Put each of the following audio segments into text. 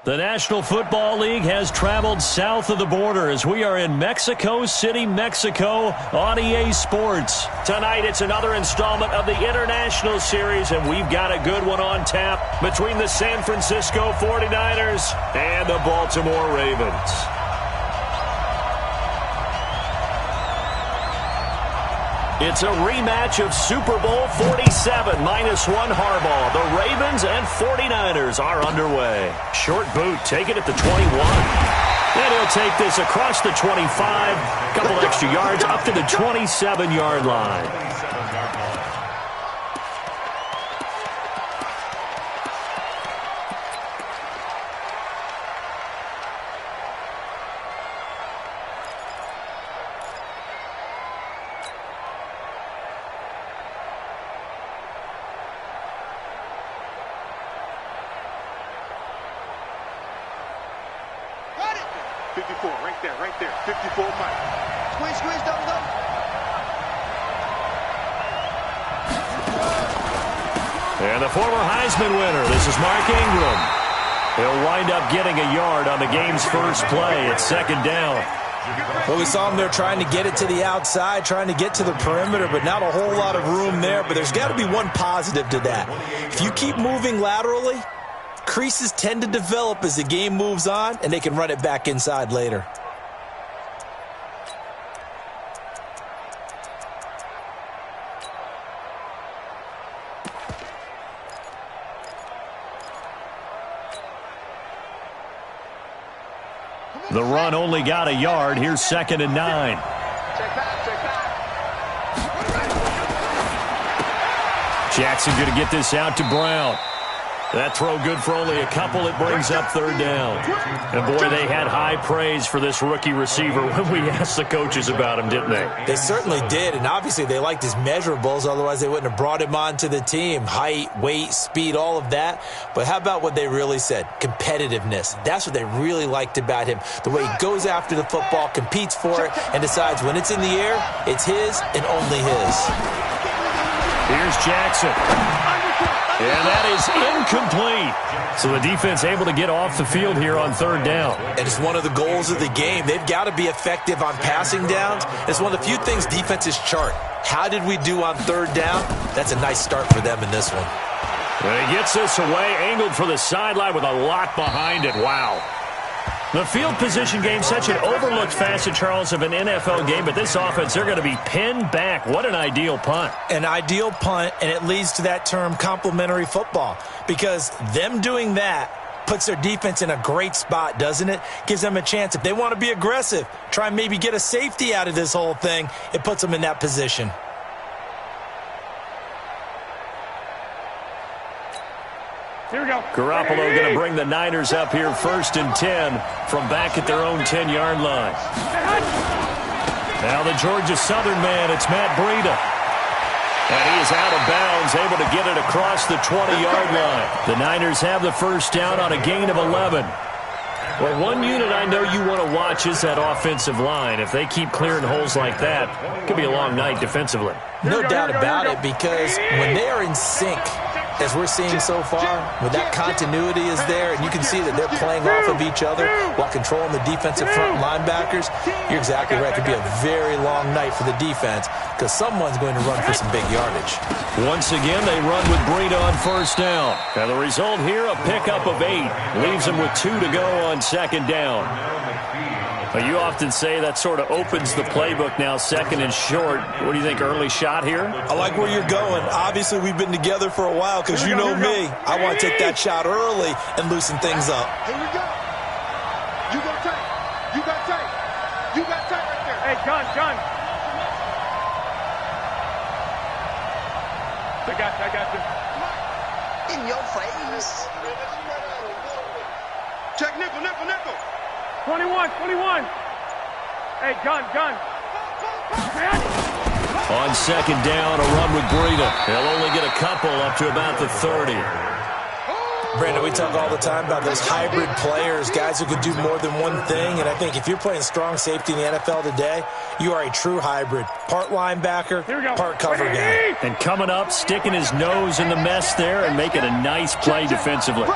The National Football League has traveled south of the border as we are in Mexico City, Mexico on EA Sports. Tonight it's another installment of the International Series, and we've got a good one on tap between the San Francisco 49ers and the Baltimore Ravens. It's a rematch of Super Bowl 47, -1 Harbaugh. The Ravens and 49ers are underway. Short boot, take it at the 21. And he'll take this across the 25, couple extra yards up to the 27-yard line. Right there. 54, Mike. Squeeze, double. And the former Heisman winner, this is Mark Ingram. He'll wind up getting a yard on the game's first play. It's second down. Well, we saw him there trying to get it to the outside, trying to get to the perimeter, but not a whole lot of room there. But there's got to be one positive to that. If you keep moving laterally, creases tend to develop as the game moves on, and they can run it back inside later. The run only got a yard. Here's 2nd and 9. Jackson going to get this out to Brown. That throw good for only a couple. It brings up 3rd down. And boy, they had high praise for this rookie receiver when we asked the coaches about him, didn't they? They certainly did, and obviously they liked his measurables. Otherwise, they wouldn't have brought him onto the team. Height, weight, speed, all of that. But how about what they really said? Competitiveness. That's what they really liked about him. The way he goes after the football, competes for it, and decides when it's in the air, it's his and only his. Here's Jackson. And that is incomplete. So the defense able to get off the field here on 3rd down. And it's one of the goals of the game. They've got to be effective on passing downs. It's one of the few things defenses chart. How did we do on 3rd down? That's a nice start for them in this one. And he gets this away, angled for the sideline with a lot behind it. Wow. The field position game, such an overlooked facet, Charles, of an NFL game, but this offense, they're going to be pinned back. What an ideal punt. An ideal punt, and it leads to that term complementary football, because them doing that puts their defense in a great spot, doesn't it? Gives them a chance. If they want to be aggressive, try and maybe get a safety out of this whole thing, it puts them in that position. Here we go. Garoppolo going to bring the Niners up here 1st and 10 from back at their own 10-yard line. Now the Georgia Southern man, it's Matt Breida. And he is out of bounds, able to get it across the 20-yard line. The Niners have the 1st down on a gain of 11. Well, one unit I know you want to watch is that offensive line. If they keep clearing holes like that, it could be a long night defensively. No doubt about it, because when they are in sync, as we're seeing so far, when that continuity is there and you can see that they're playing off of each other while controlling the defensive front linebackers, you're exactly right. It could be a very long night for the defense because someone's going to run for some big yardage. Once again, they run with Breida on 1st down. And the result here, a pickup of 8. Leaves them with 2 to go on 2nd down. Well, you often say that sort of opens the playbook now, 2nd and short. What do you think, early shot here? I like where you're going. Obviously, we've been together for a while because you know me. I want to take that shot early and loosen things up. Here we go. You got tight. You got tight. You got tight right there. Hey, John. I got you. In your face. Check nickel. 21. Hey, gun. On 2nd down, a run with Breida. They'll only get a couple up to about the 30. Brandon, we talk all the time about those hybrid players, guys who could do more than one thing. And I think if you're playing strong safety in the NFL today, you are a true hybrid. Part linebacker, part cover guy. And coming up, sticking his nose in the mess there and making a nice play defensively.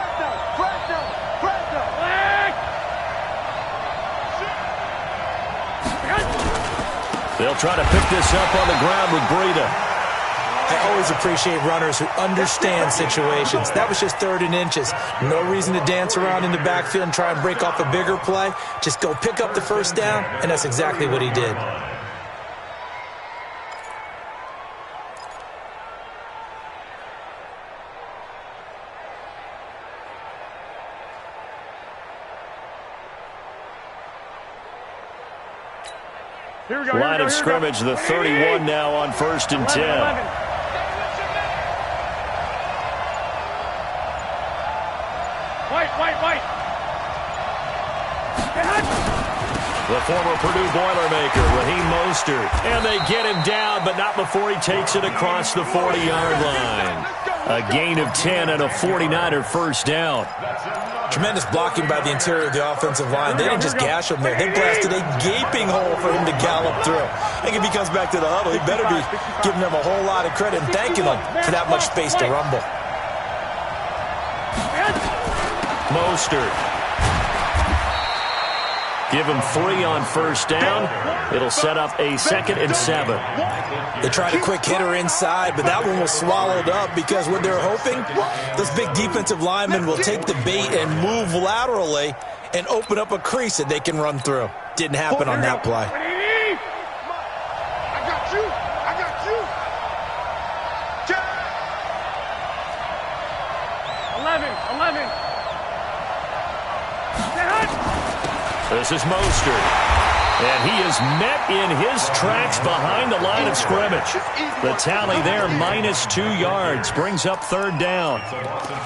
They'll try to pick this up on the ground with Breida. I always appreciate runners who understand situations. That was just 3rd and inches. No reason to dance around in the backfield and try and break off a bigger play. Just go pick up the first down, and that's exactly what he did. Line of scrimmage, the 31 now on 1st and 10. 11. White. The former Purdue Boilermaker, Raheem Mostert. And they get him down, but not before he takes it across the 40-yard line. A gain of 10 and a 49er first down. Tremendous blocking by the interior of the offensive line. They didn't just gash him there. They blasted a gaping hole for him to gallop through. I think if he comes back to the huddle, he better be giving them a whole lot of credit and thanking them for that much space to rumble. Mostert. Give him 3 on first down. It'll set up a 2nd and 7. They tried a quick hitter inside, but that one was swallowed up because what they're hoping, those big defensive linemen will take the bait and move laterally and open up a crease that they can run through. Didn't happen on that play. I got you. 11. This is Mostert. And he is met in his tracks behind the line of scrimmage. The tally there, -2 yards, brings up 3rd down.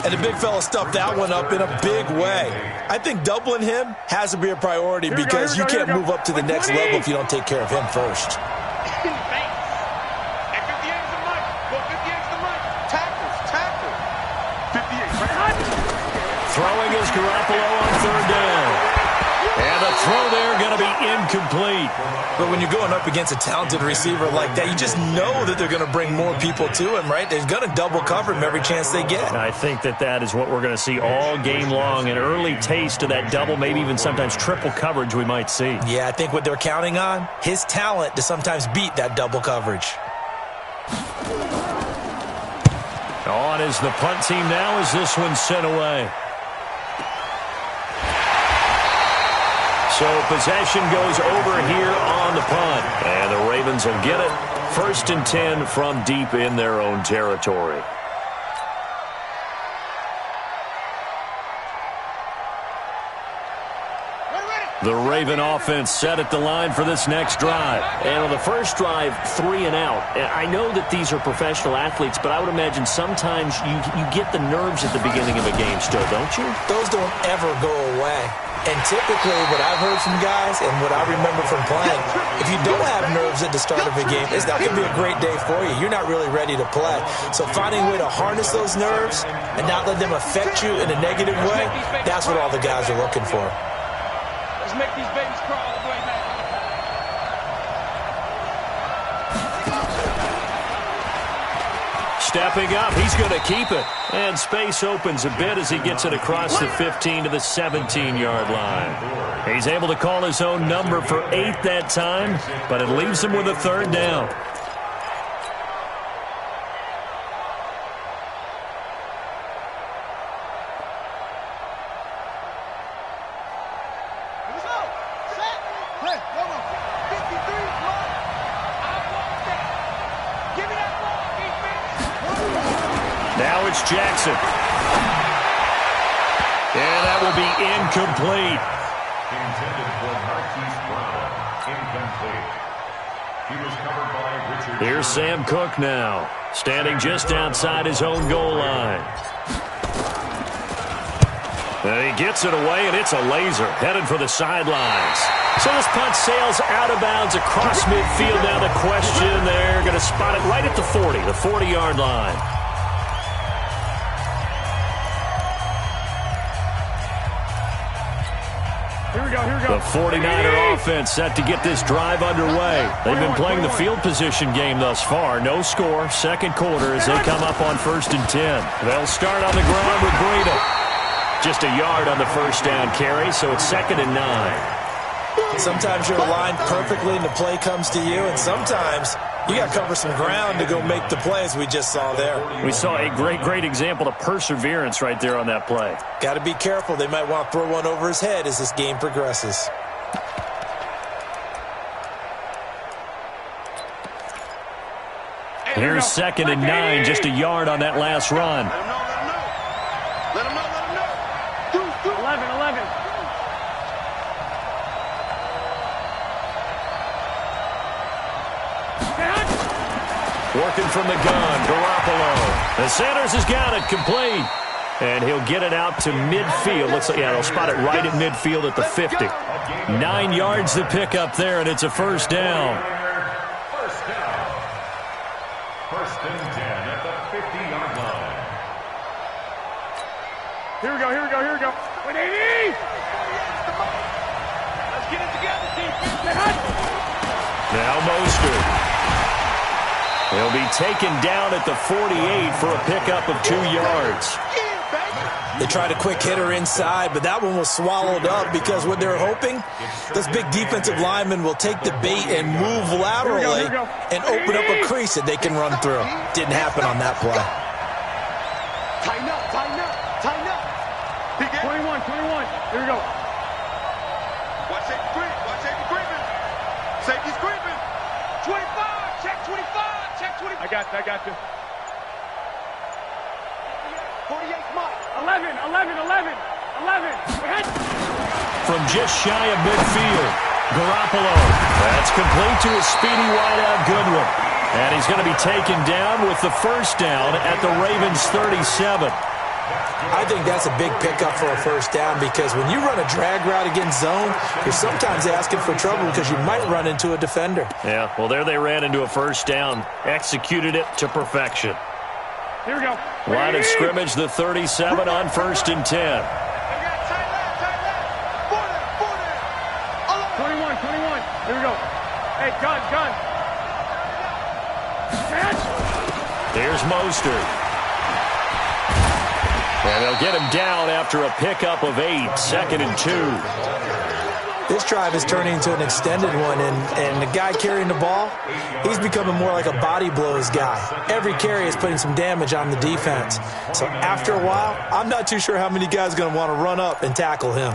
And the big fella stuffed that one up in a big way. I think doubling him has to be a priority because you can't move up to the next level if you don't take care of him first. Throwing is Garoppolo on 3rd down. And the throw there going to be incomplete. But when you're going up against a talented receiver like that, you just know that they're going to bring more people to him, right? They're going to double cover him every chance they get. I think that is what we're going to see all game long. An early taste of that double, maybe even sometimes triple coverage we might see. Yeah, I think what they're counting on, his talent to sometimes beat that double coverage. On is the punt team now as this one's sent away. So possession goes over here on the punt. And the Ravens will get it. 1st and 10 from deep in their own territory. The Raven offense set at the line for this next drive. And on the first drive, 3 and out. And I know that these are professional athletes, but I would imagine sometimes you get the nerves at the beginning of a game still, don't you? Those don't ever go away. And typically what I've heard from guys and what I remember from playing, if you don't have nerves at the start of a game, it's not going to be a great day for you. You're not really ready to play. So finding a way to harness those nerves and not let them affect you in a negative way, that's what all the guys are looking for. Let's make these babies crawl all the way back. Stepping up, he's going to keep it. And space opens a bit as he gets it across the 15 to the 17-yard line. He's able to call his own number for 8 that time, but it leaves him with a 3rd down. Now it's Jackson. And that will be incomplete. Intended for Marquise Brown. Incomplete. He was covered by Richard. Here's Sam Cook now, standing just outside his own goal line. And he gets it away, and it's a laser headed for the sidelines. So this punt sails out of bounds across midfield. Now the question, they're going to spot it right at the 40, the 40-yard line. Here we go. The 49er offense set to get this drive underway. They've been playing the field position game thus far. No score, 2nd quarter as they come up on 1st and 10. They'll start on the ground with Breida. Just a yard on the first down carry, so it's 2nd and 9. Sometimes you're aligned perfectly and the play comes to you, and sometimes you got to cover some ground to go make the play, as we just saw there. We saw a great example of perseverance right there on that play. Got to be careful. They might want to throw one over his head as this game progresses. Here's 2nd and 9, just a yard on that last run. Let him know. 11. Working from the gun, Garoppolo. The Sanders has got it complete. And he'll get it out to midfield. Looks like, yeah, they'll spot it right at midfield at the 50. 9 yards to pick up there, and it's a first down. First and 10 at the 50-yard line. Here we go. 180! Let's get it together, team. Now Mostert. He'll be taken down at the 48 for a pickup of 2 yards. They tried a quick hitter inside, but that one was swallowed up because what they're hoping, this big defensive lineman will take the bait and move laterally and open up a crease that they can run through. Didn't happen on that play. Tighten up. 21. Here we go. Watch safety creeping. Safety's creeping. 25. Check 25. Check 25. I got you. 48's Mike. 11. From just shy of midfield, Garoppolo. That's complete to a speedy wideout Goodwin. And he's going to be taken down with the first down at the Ravens 37. I think that's a big pickup for a first down because when you run a drag route against zone, you're sometimes asking for trouble because you might run into a defender. Yeah, well, there they ran into a first down. Executed it to perfection. Here we go. Line of scrimmage, the 37 on 1st and 10. 21. Here we go. Hey, gun. Here's Mostert. And they'll get him down after a pickup of 8, 2nd and 2. This drive is turning into an extended one, and the guy carrying the ball, he's becoming more like a body blows guy. Every carry is putting some damage on the defense. So after a while, I'm not too sure how many guys are going to want to run up and tackle him.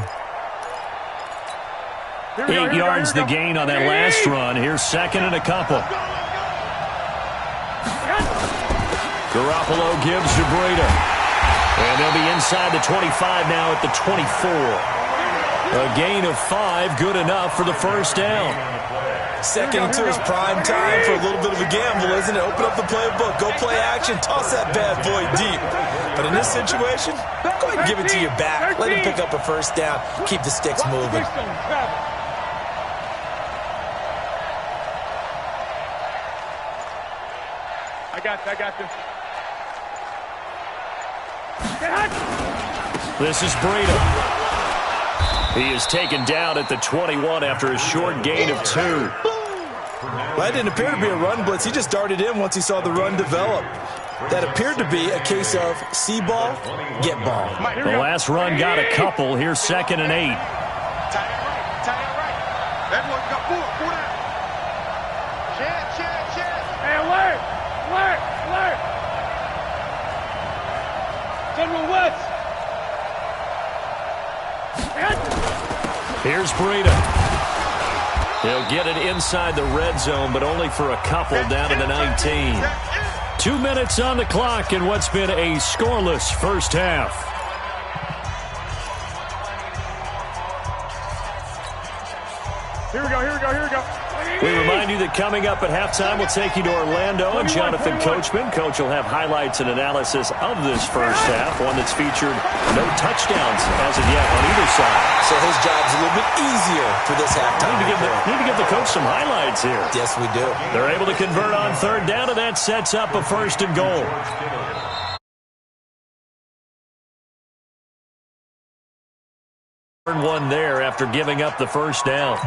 8 yards the gain on that last run. Here's 2nd and a couple. Garoppolo gives to Breida. And they'll be inside the 25 now at the 24. A gain of 5, good enough for the first down. 2nd and 2 is prime time for a little bit of a gamble, isn't it? Open up the playbook, go play action, toss that bad boy deep. But in this situation, go ahead and give it to your back. Let him pick up a first down. Keep the sticks moving. I got this. This is Breida. He is taken down at the 21 after a short gain of 2. Well, that didn't appear to be a run blitz. He just darted in once he saw the run develop. That appeared to be a case of see ball, get ball. The last run got a couple. Here's 2nd and 8. Tie it right. Everyone got 4 down. Chad. Hey, alert! General West! Here's Breida. He'll get it inside the red zone, but only for a couple down to the 19. 2 minutes on the clock in what's been a scoreless first half. Here we go. We remind you that coming up at halftime, we'll take you to Orlando and Jonathan Coachman. Coach will have highlights and analysis of this first half, one that's featured no touchdowns as of yet on either side. So his job's a little bit easier for this halftime. Need to give the coach some highlights here. Yes, we do. They're able to convert on 3rd down, and that sets up a 1st and goal. One there after giving up the first down.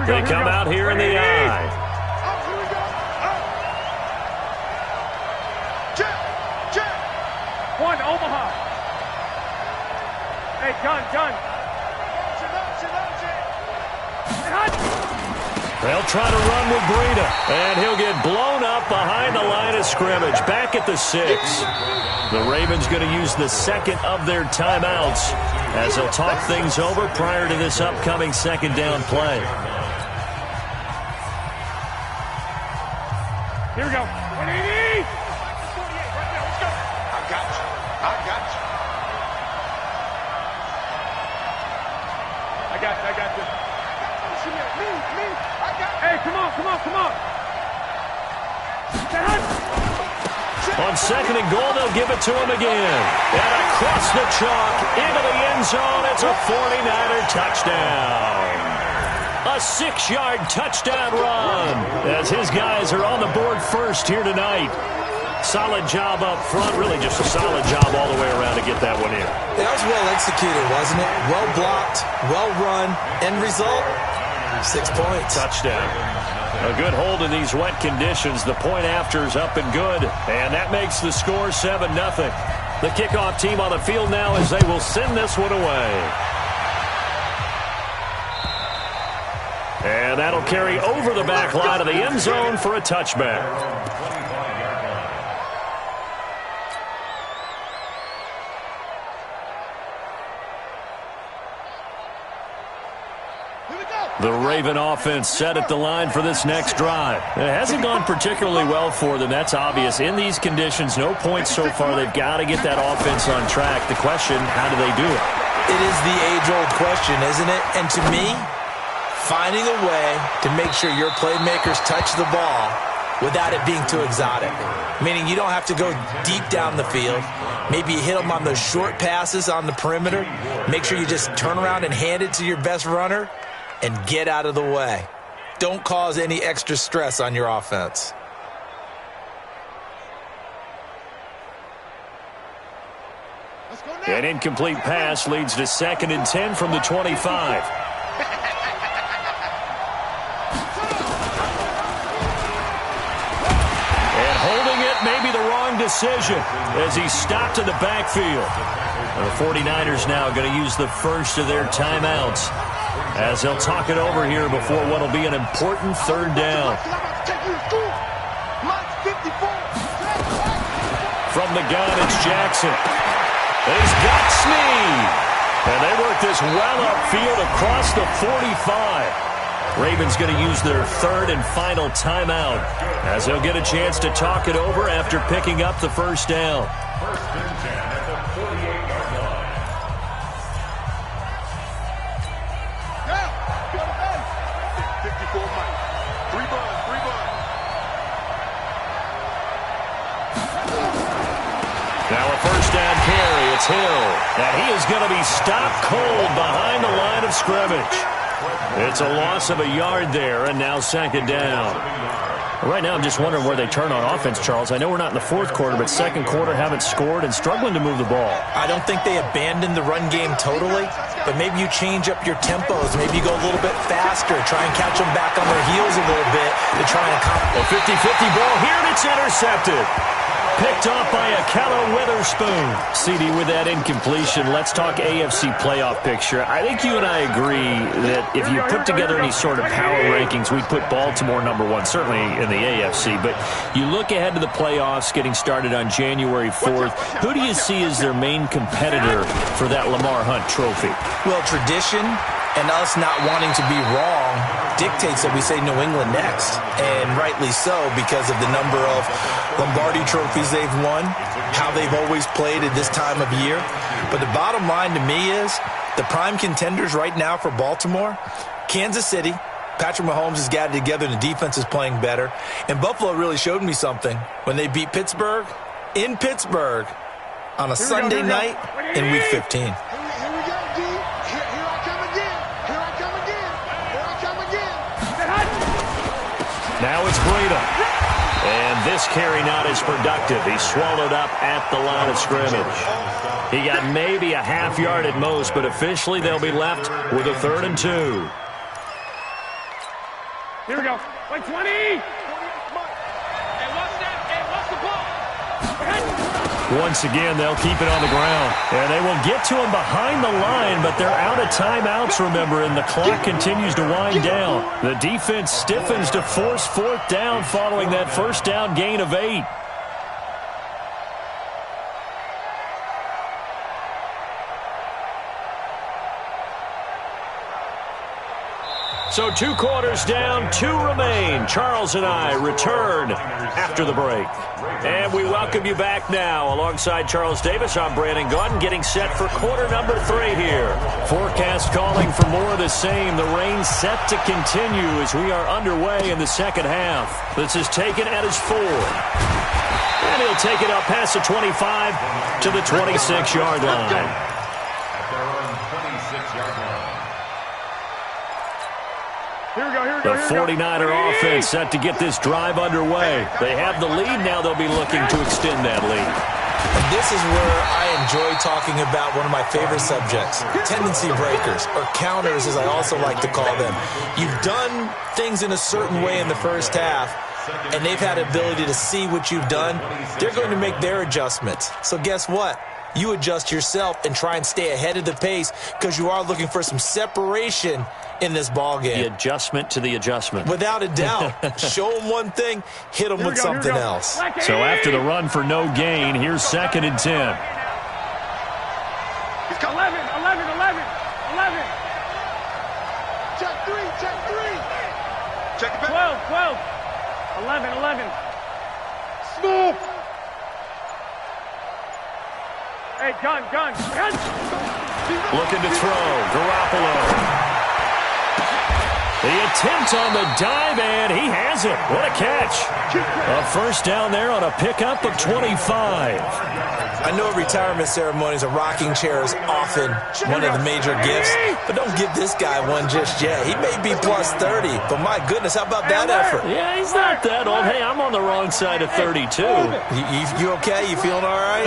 They come out here in the eye. Check. One, Omaha. Hey, gun. They'll try to run with Breida, and he'll get blown up behind the line of scrimmage, back at the 6. The Ravens going to use the second of their timeouts as they'll talk things over prior to this upcoming second down play. Here we go. 180. I got you. I got you. I got you. Me. Hey, come on. On second and goal, they'll give it to him again. And across the chalk, into the end zone, it's a 49er touchdown. A 6-yard touchdown run as his guys are on the board first here tonight. Solid job up front, really just a solid job all the way around to get that one in. That was well executed, wasn't it? Well blocked, well run. End result, 6 points. Touchdown. A good hold in these wet conditions. The point after is up and good. And that makes the score 7-0. The kickoff team on the field now as they will send this one away. And that'll carry over the back line of the end zone for a touchback. The Raven offense set at the line for this next drive. It hasn't gone particularly well for them. That's obvious. In these conditions, no points so far. They've got to get that offense on track. The question, how do they do it? It is the age-old question, isn't it? And to me, finding a way to make sure your playmakers touch the ball without it being too exotic. Meaning you don't have to go deep down the field. Maybe you hit them on those short passes on the perimeter. Make sure you just turn around and hand it to your best runner and get out of the way. Don't cause any extra stress on your offense. An incomplete pass leads to 2nd and 10 from the 25. And holding it may be the wrong decision as he stopped in the backfield. The 49ers now going to use the first of their timeouts as they'll talk it over here before what will be an important third down. From the gun, it's Jackson. And he's got Snead. And they work this well upfield across the 45. Ravens going to use their third and final timeout as they'll get a chance to talk it over after picking up the first down. 1st and 10 at the 48-yard line. Now a first down carry. It's Hill. And he is going to be stopped cold behind the line of scrimmage. It's a loss of a yard there, and now 2nd down. Right now I'm just wondering where they turn on offense, Charles. I know we're not in the 4th quarter, but 2nd quarter haven't scored and struggling to move the ball. I don't think they abandoned the run game totally, but maybe you change up your tempos. Maybe you go a little bit faster, try and catch them back on their heels a little bit to try and accomplish. A 50-50 ball here, and it's intercepted. Picked off by Akello Witherspoon. CD with that incompletion. Let's talk AFC playoff picture. I think you and I agree that if you put together any sort of power rankings, we'd put Baltimore number 1, certainly in the AFC. But you look ahead to the playoffs getting started on January 4th. Who do you see as their main competitor for that Lamar Hunt trophy? Well, tradition and us not wanting to be wrong dictates that we say New England next. And rightly so, because of the number of Lombardi trophies they've won, how they've always played at this time of year. But the bottom line to me is the prime contenders right now for Baltimore, Kansas City. Patrick Mahomes has got it together. The defense is playing better. And Buffalo really showed me something when they beat Pittsburgh in Pittsburgh on a Sunday night in Week 15. Now it's Breida. And this carry not as productive. He's swallowed up at the line of scrimmage. He got maybe a half yard at most, but officially they'll be left with a 3rd and 2. Here we go. Like 20. Hey, watch that. Hey, watch the ball. Once again, they'll keep it on the ground. And they will get to him behind the line, but they're out of timeouts, remember, and the clock continues to wind down. The defense stiffens to force fourth down following that first down gain of 8. So 2 quarters down, 2 remain. Charles and I return after the break. And we welcome you back now. Alongside Charles Davis, I'm Brandon Gaudin, getting set for quarter number 3 here. Forecast calling for more of the same. The rain set to continue as we are underway in the second half. This is taken at his 4. And he'll take it up past the 25 to the 26-yard line. At their own 26-yard line. The 49er offense set to get this drive underway. They have the lead now. They'll be looking to extend that lead. And this is where I enjoy talking about one of my favorite subjects, tendency breakers, or counters as I also like to call them. You've done things in a certain way in the first half, and they've had ability to see what you've done. They're going to make their adjustments. So guess what? You adjust yourself and try and stay ahead of the pace because you are looking for some separation in this ball game. The adjustment to the adjustment. Without a doubt. Show them one thing, hit them with something else. So after the run for no gain, here's 2nd and 10. He's got 11. Check 3. Check it back. 12. 11. Smooth. Hey, gun. Looking to throw. Garoppolo. The attempt on the dive, and he has it. What a catch. A first down there on a pickup of 25. I know retirement ceremonies, a rocking chair is often one of the major gifts, but don't give this guy one just yet. He may be plus 30, but my goodness, how about that effort? Yeah, he's not that old. Hey, I'm on the wrong side of 32. You okay? You feeling all right?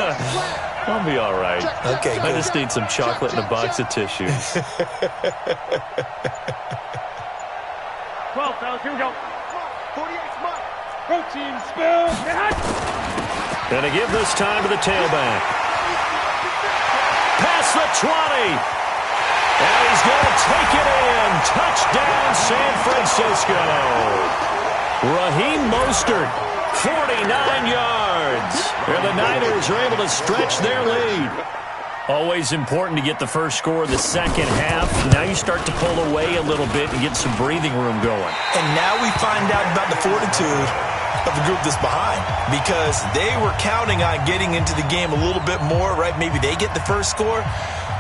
I'll be all right. Okay, good. I just need some chocolate and a box of tissues. 12, fellas, here we go. 48 smart. Protein spill. And to give this time to the tailback. Past the 20. And he's going to take it in. Touchdown, San Francisco. Raheem Mostert, 49 yards. And the Niners are able to stretch their lead. Always important to get the first score of the second half. Now you start to pull away a little bit and get some breathing room going. And now we find out about the fortitude of the group that's behind, because they were counting on getting into the game a little bit more, right? Maybe they get the first score.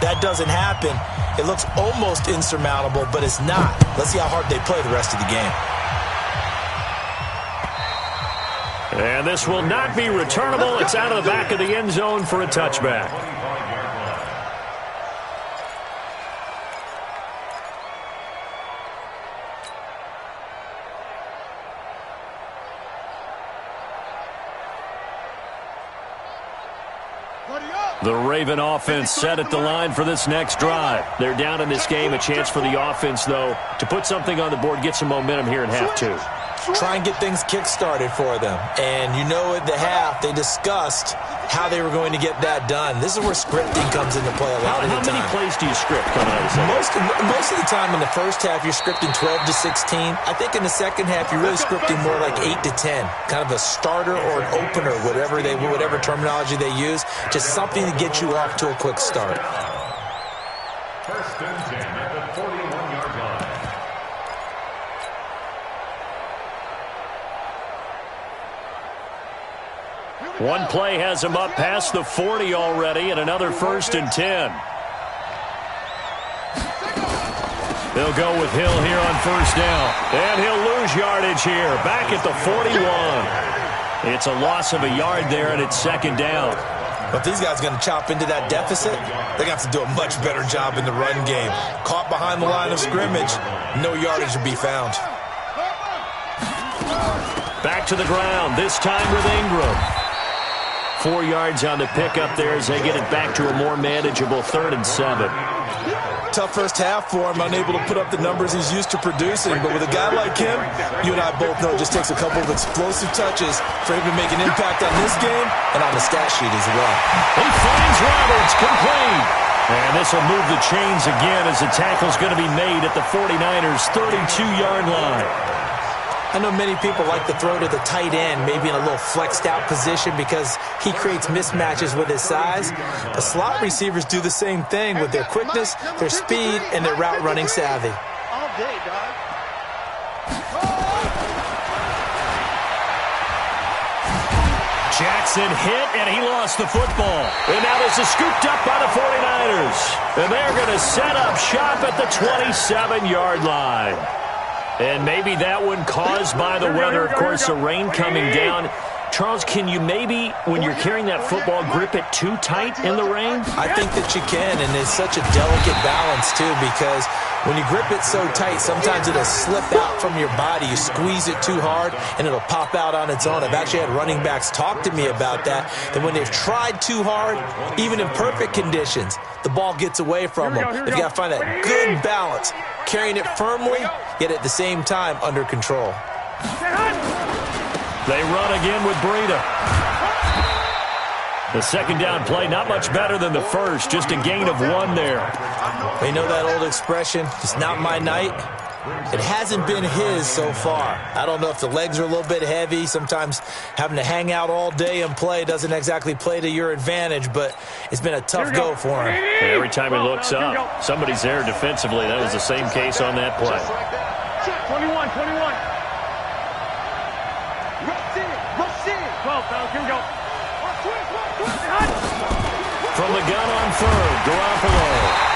That doesn't happen. It looks almost insurmountable, but it's not. Let's see how hard they play the rest of the game. And this will not be returnable. It's out of the back of the end zone for a touchback. The Raven offense set at the line for this next drive. They're down in this game. A chance for the offense, though, to put something on the board, get some momentum here in half 2. Try and get things kick-started for them. And you know at the half, they discussed how they were going to get that done. This is where scripting comes into play a lot of the time. How many plays do you script coming out of the second? Most of the time in the first half, you're scripting 12 to 16. I think in the second half, you're really scripting more like 8 to 10. Kind of a starter or an opener, whatever terminology they use. Just something to get you off to a quick start. First and 10 at the 41-yard line. One play has him up past the 40 already, and another first and 10. They'll go with Hill here on first down. And he'll lose yardage here, back at the 41. It's a loss of a yard there, and it's second down. But these guys are going to chop into that deficit. They're going to have to do a much better job in the run game. Caught behind the line of scrimmage, no yardage to be found. Back to the ground, this time with Ingram. 4 yards on the pickup there as they get it back to a more manageable 3rd and 7. Tough first half for him, unable to put up the numbers he's used to producing. But with a guy like him, you and I both know it just takes a couple of explosive touches for him to make an impact on this game and on the stat sheet as well. He finds Roberts, complete. And this will move the chains again as the tackle's going to be made at the 49ers' 32-yard line. I know many people like to throw to the tight end, maybe in a little flexed out position because he creates mismatches with his size. But slot receivers do the same thing with their quickness, their speed, and their route running savvy. All day, dog. Jackson hit, and he lost the football. And now this is scooped up by the 49ers. And they're going to set up shop at the 27-yard line. And maybe that one caused by the weather. Of course, the rain coming down. Charles, can you maybe, when you're carrying that football, grip it too tight in the rain? I think that you can, and it's such a delicate balance, too, because when you grip it so tight, sometimes it'll slip out from your body. You squeeze it too hard, and it'll pop out on its own. I've actually had running backs talk to me about that when they've tried too hard, even in perfect conditions, the ball gets away from them. They've got to find that good balance, carrying it firmly, yet at the same time under control. They run again with Breida. The second down play, not much better than the first, just a gain of 1 there. You know that old expression, it's not my night? It hasn't been his so far. I don't know if the legs are a little bit heavy. Sometimes having to hang out all day and play doesn't exactly play to your advantage, but it's been a tough go for him. And every time he looks up, somebody's there defensively. That was the same case on that play. 21. From the gun on third, Garoppolo.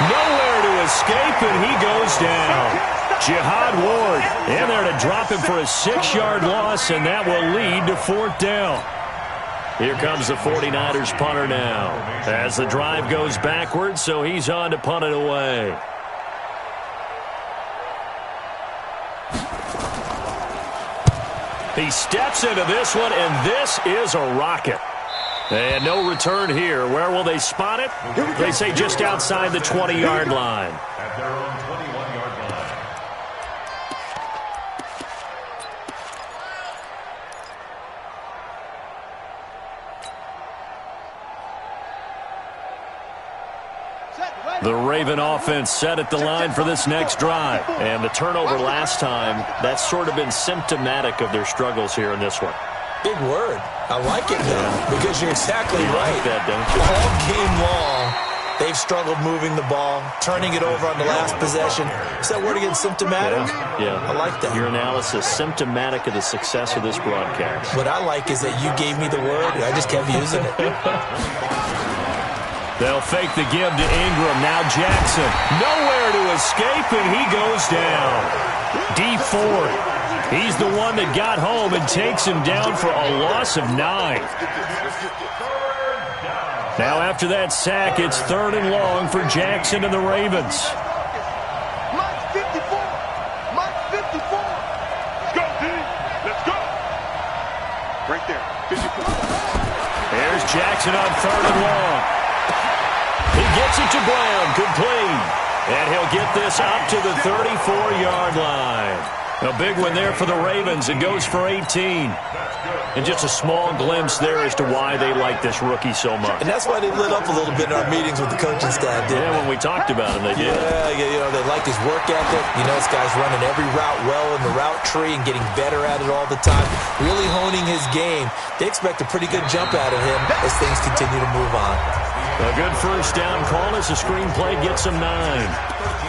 Nowhere to escape, and he goes down. Jihad Ward in there to drop him for a 6-yard loss, and that will lead to 4th down. Here comes the 49ers punter now as the drive goes backwards, so he's on to punt it away. He steps into this one, and this is a rocket. And no return here. Where will they spot it? They say just outside the 20-yard line. At their own 21-yard line. The Raven offense set at the line for this next drive. And the turnover last time, that's sort of been symptomatic of their struggles here in this one. Big word. I like it, though, because you're exactly right. Like that, don't you? All game long, they've struggled moving the ball, turning it over on the last possession. Is that word again, symptomatic? Yeah. I like that. Your analysis, symptomatic of the success of this broadcast. What I like is that you gave me the word, and I just kept using it. They'll fake the give to Ingram. Now Jackson. Nowhere to escape, and he goes down. D Ford. He's the one that got home and takes him down for a loss of 9. Now after that sack, it's 3rd and long for Jackson and the Ravens. Mike 54. Mike 54. Let's go, D. Let's go. Right there. 54. There's Jackson on 3rd and long. He gets it to Brown, complete. And he'll get this up to the 34-yard line. A big one there for the Ravens. It goes for 18. And just a small glimpse there as to why they like this rookie so much. And that's why they lit up a little bit in our meetings with the coaching staff, didn't when we talked about him, they did. Yeah, they like his work ethic. You know, this guy's running every route well in the route tree and getting better at it all the time, really honing his game. They expect a pretty good jump out of him as things continue to move on. A good first down call as the screenplay gets him 9.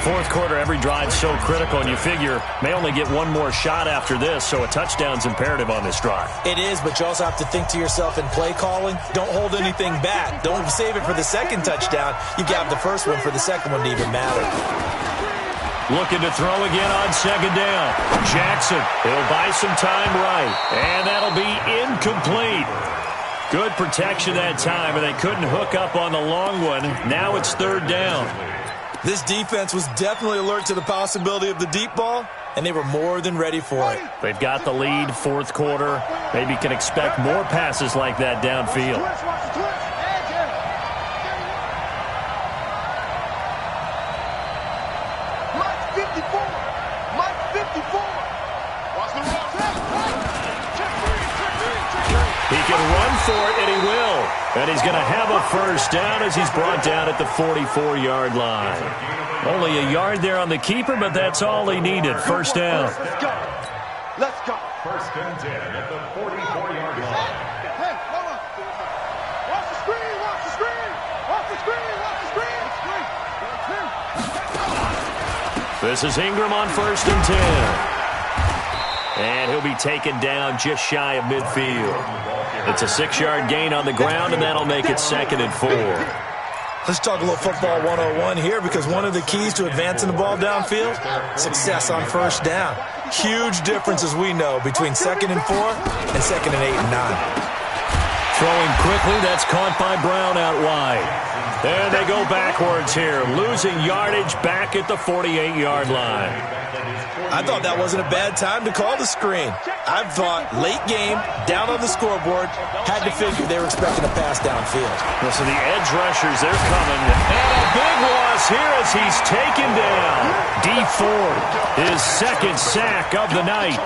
4th quarter, every drive so critical, and you figure may only get one more shot after this, so a touchdown's imperative on this drive. It is, but you also have to think to yourself in play calling, don't hold anything back. Don't save it for the second touchdown. You got the first one for the second one to even matter. Looking to throw again on 2nd down. Jackson, he'll buy some time right, and that'll be incomplete. Good protection that time, and they couldn't hook up on the long one. Now it's 3rd down. This defense was definitely alert to the possibility of the deep ball, and they were more than ready for it. They've got the lead, 4th quarter. Maybe can expect more passes like that downfield. can run for it, and he will. And he's going to have a first down as he's brought down at the 44-yard line. Only a yard there on the keeper, but that's all he needed. First down. Let's go. Let's go. First and 10 at the 44-yard line. Hey, hold on. Watch the screen. Watch the screen. Watch the screen. Watch the screen. This is Ingram on first and 10. And he'll be taken down just shy of midfield. It's a 6-yard gain on the ground, and that'll make it second and 4. Let's talk a little football 101 here, because one of the keys to advancing the ball downfield, success on first down. Huge difference, as we know, between second and 4 and second and 8 and 9. Throwing quickly, that's caught by Brown out wide. And they go backwards here, losing yardage back at the 48-yard line. I thought that wasn't a bad time to call the screen. I thought late game, down on the scoreboard, had to figure they were expecting a pass downfield. So the edge rushers, they're coming. And a big loss here as he's taken down. D Ford, his second sack of the night.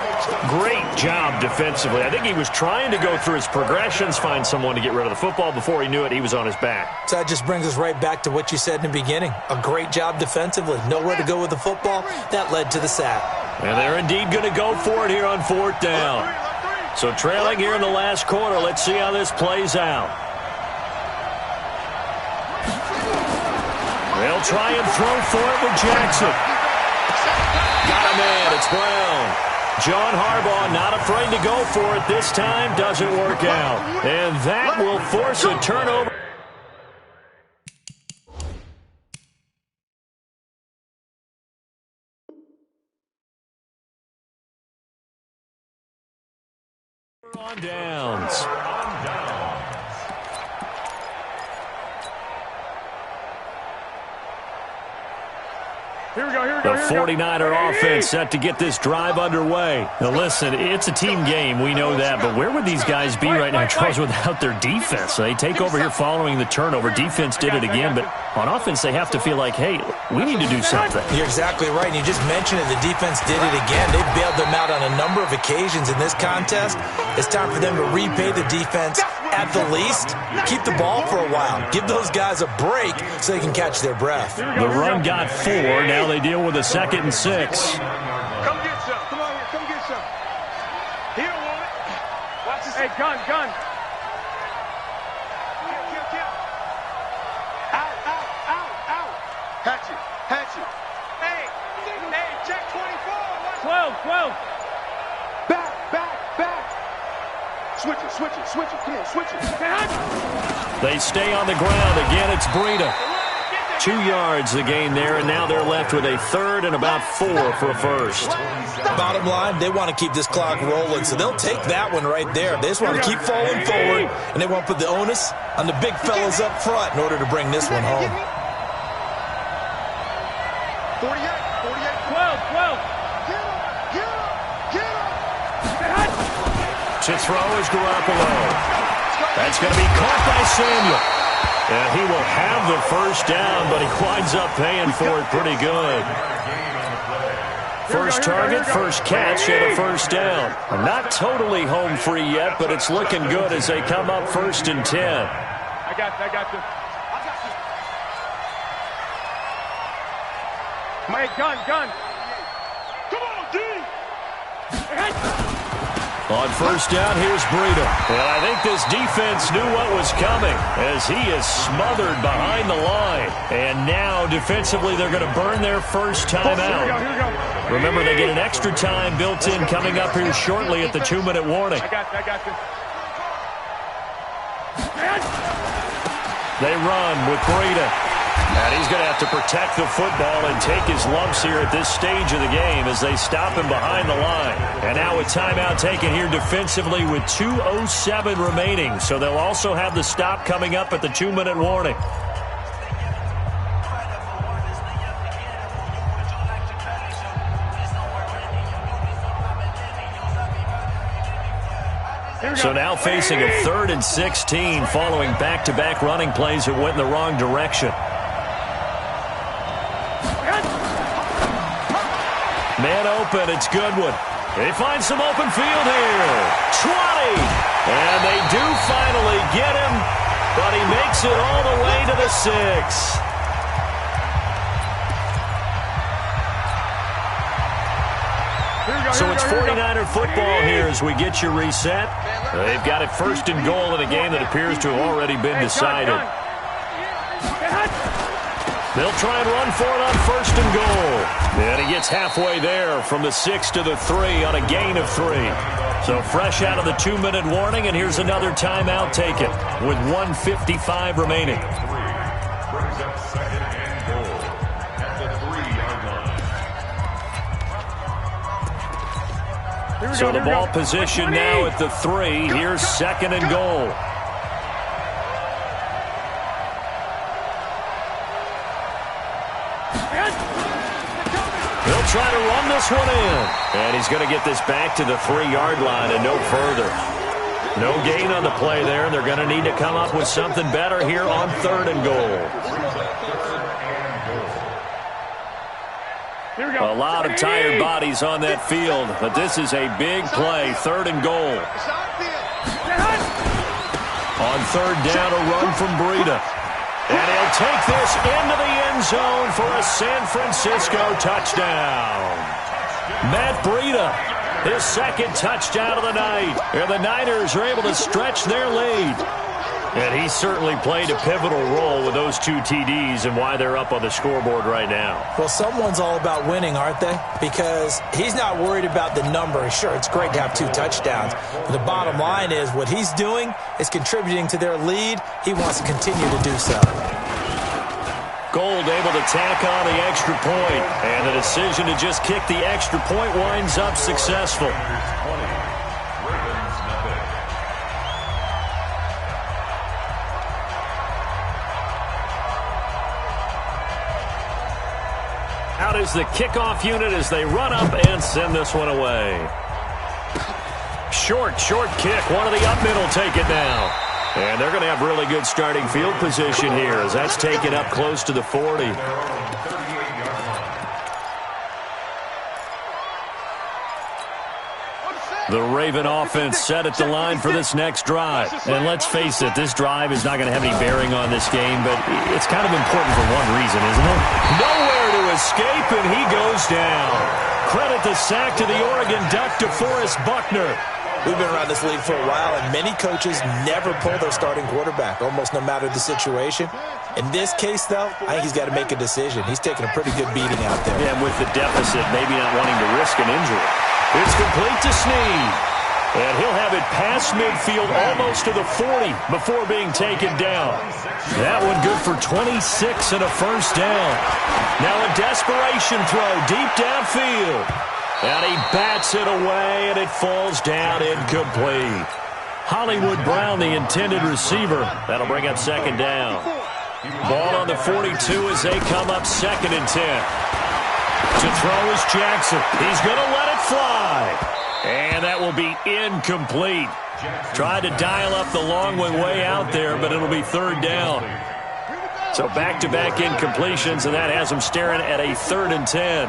Great job defensively. I think he was trying to go through his progressions, find someone to get rid of the football. Before he knew it, he was on his back. So that just brings us right back to what you said in the beginning. A great job defensively. Nowhere to go with the football. That led to the sack. And they're indeed going to go for it here on fourth down. So trailing here in the last quarter. Let's see how this plays out. They'll try and throw for it with Jackson. Got a man. It's Brown. John Harbaugh not afraid to go for it this time. Doesn't work out. And that will force a turnover. On downs. Here we go, here we go. The 49er offense set to get this drive underway. Now listen, it's a team game, we know that, but where would these guys be right now, Charles, without their defense? They take over here following the turnover. Defense did it again, but on offense they have to feel like, hey, we need to do something. You're exactly right, and you just mentioned it. The defense did it again. They bailed them out on a number of occasions in this contest. It's time for them to repay the defense at the least. Keep the ball for a while. Give those guys a break so they can catch their breath. The run got 4. Now they deal with a 2nd and 6. Come get some. Come on here. Come get some. He don't want it. Watch this. Hey, gun. Kill. Out. Hatchet. Hey, check 24. 12. Back. Switch it. Come on, switch it. They stay on the ground. Again, it's Breida. 2 yards the gain there, and now they're left with a 3rd and about 4 for a first. Bottom line, they want to keep this clock rolling, so they'll take that one right there. They just want to keep falling forward, and they want to put the onus on the big fellas up front in order to bring this one home. 48. 12. Get him. To throw is Garoppolo. That's going to be caught by Samuel. And he will have the first down, but he winds up paying for it pretty good. First target, first catch, and a first down. Not totally home free yet, but it's looking good as they come up 1st and 10. I got this. My gun. Come on, D. On first down, here's Breida. And I think this defense knew what was coming as he is smothered behind the line. And now, defensively, they're going to burn their first time out. Here we go. Remember, they get an extra time built in coming up here shortly at the 2-minute warning. I got this. They run with Breida. And he's going to have to protect the football and take his lumps here at this stage of the game as they stop him behind the line. And now a timeout taken here defensively with 2:07 remaining. So they'll also have the stop coming up at the 2-minute warning. So now facing a 3rd and 16 following back-to-back running plays that went in the wrong direction. Man open, it's Goodwin. They find some open field here. 20. And they do finally get him, but he makes it all the way to the 6. So it's 49er football here as we get you reset. They've got it first and goal in a game that appears to have already been decided. They'll try and run for it on first and goal. And he gets halfway there from the 6 to the 3 on a gain of 3. So fresh out of the 2-minute warning, and here's another timeout taken with 1:55 remaining. Brings up second and goal at the 3-yard line. So the ball position now at the 3. Here's second and goal. They'll try to run this one in. And he's going to get this back to the 3-yard line and no further. No gain on the play there. They're going to need to come up with something better here on third and goal. A lot of tired bodies on that field, but this is a big play, third and goal. On third down, a run from Breida. And he'll take this into the end zone for a San Francisco touchdown. Matt Breida, his second touchdown of the night. And the Niners are able to stretch their lead. And he certainly played a pivotal role with those 2 TDs and why they're up on the scoreboard right now. Well, someone's all about winning, aren't they? Because he's not worried about the number. Sure, it's great to have 2 touchdowns. But the bottom line is what he's doing is contributing to their lead. He wants to continue to do so. Gould able to tack on the extra point. And the decision to just kick the extra point winds up successful. Out is the kickoff unit as they run up and send this one away. Short kick. One of the up middle take it now. And they're going to have really good starting field position here as that's taken up close to the 40. The Raven offense set at the line for this next drive. And let's face it, this drive is not going to have any bearing on this game, but it's kind of important for one reason, isn't it? Nowhere to escape, and he goes down. Credit the sack to the Oregon Duck, DeForest Buckner. We've been around this league for a while, and many coaches never pull their starting quarterback, almost no matter the situation. In this case, though, I think he's got to make a decision. He's taking a pretty good beating out there. Yeah, with the deficit, maybe not wanting to risk an injury. It's complete to Snead. And he'll have it past midfield almost to the 40 before being taken down. That one good for 26 and a first down. Now a desperation throw deep downfield. And he bats it away, and it falls down incomplete. Hollywood Brown, the intended receiver. That'll bring up second down. Ball on the 42 as they come up second and 10. To throw is Jackson. He's going to let it fly. And that will be incomplete. Tried to dial up the long way out there, but it'll be third down. So back-to-back incompletions, and that has him staring at a third and 10.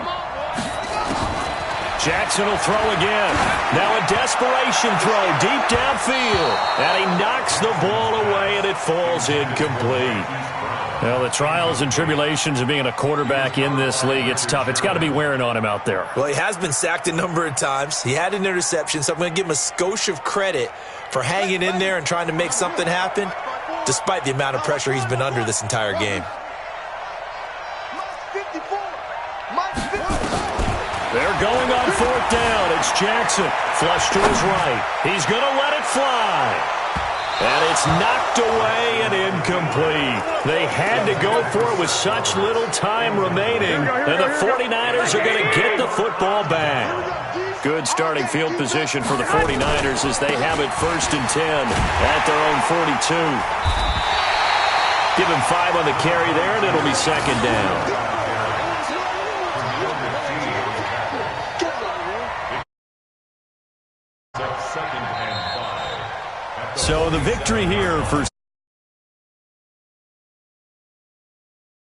Jackson will throw again. Now a desperation throw deep downfield. And he knocks the ball away, and it falls incomplete. Well, the trials and tribulations of being a quarterback in this league, it's tough. It's got to be wearing on him out there. Well, he has been sacked a number of times. He had an interception, so I'm going to give him a skosh of credit for hanging in there and trying to make something happen, despite the amount of pressure he's been under this entire game. They're going on fourth down. It's Jackson. Flush to his right. He's going to let it fly. And it's knocked away and incomplete. They had to go for it with such little time remaining. And the 49ers are going to get the football back. Good starting field position for the 49ers as they have it first and 10 at their own 42. Give him 5 on the carry there, and it'll be second down. So the victory here for